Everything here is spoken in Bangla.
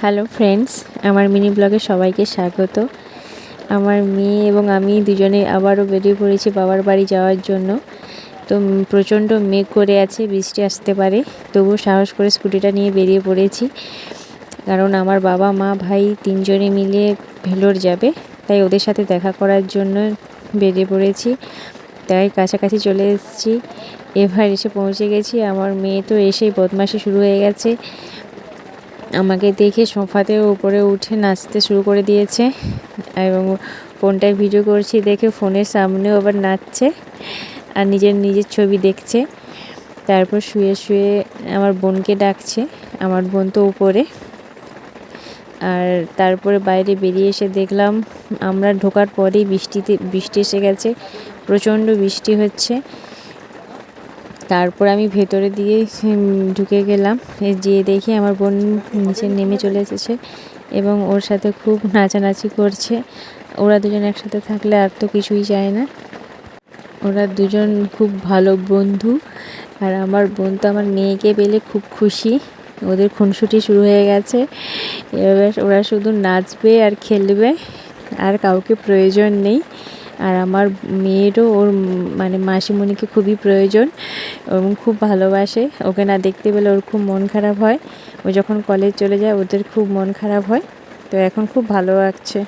হ্যালো ফ্রেন্ডস, আমার মিনি ব্লগে সবাইকে স্বাগত। আমার মেয়ে এবং আমি দুজনে আবারও বেরিয়ে পড়েছি বাবার বাড়ি যাওয়ার জন্য। তো প্রচণ্ড মেঘ করে আছে, বৃষ্টি আসতে পারে, তবুও সাহস করে স্কুটিটা নিয়ে বেরিয়ে পড়েছি। কারণ আমার বাবা মা ভাই তিনজনে মিলে ভেলোর যাবে, তাই ওদের সাথে দেখা করার জন্য বেরিয়ে পড়েছি। তাই কাছাকাছি চলে এসেছি, এবার এসে পৌঁছে গেছি। আমার মেয়ে তো এসেই বদমাশি শুরু হয়ে গেছে, আমাকে দেখে সোফাতে উপরে উঠে নাচতে শুরু করে দিয়েছে এবং ফোনটায় ভিডিও করছি দেখে ফোনের সামনেও আবার নাচছে আর নিজের ছবি দেখছে। তারপর শুয়ে শুয়ে আমার বোনকে ডাকছে, আমার বোন তো উপরে। আর তারপরে বাইরে বেরিয়ে এসে দেখলাম আমরা ঢোকার পরেই বৃষ্টি এসে গেছে, প্রচণ্ড বৃষ্টি হচ্ছে। তারপর আমি ভেতরে দিয়ে ঢুকে গেলাম, যেয়ে দেখি আমার বোন নিচে নেমে চলে এসেছে এবং ওর সাথে খুব নাচানাচি করছে। ওরা দুজন একসাথে থাকলে আর তো কিছুই চায় না। ওরা দুজন খুব ভালো বন্ধু। আর আমার বোন তো আমার মেয়েকে পেলে খুব খুশি, ওদের খুনসুটি শুরু হয়ে গেছে। এবার ওরা শুধু নাচবে আর খেলবে, আর কাউকে প্রয়োজন নেই। আর আমার মেয়েরও ওর মাসিমণিকে খুবই প্রয়োজন এবং খুব ভালোবাসে। ওকে না দেখতে পেলে ওর খুব মন খারাপ হয়। ও যখন কলেজ চলে যায় ওদের খুব মন খারাপ হয়। তো এখন খুব ভালো লাগছে।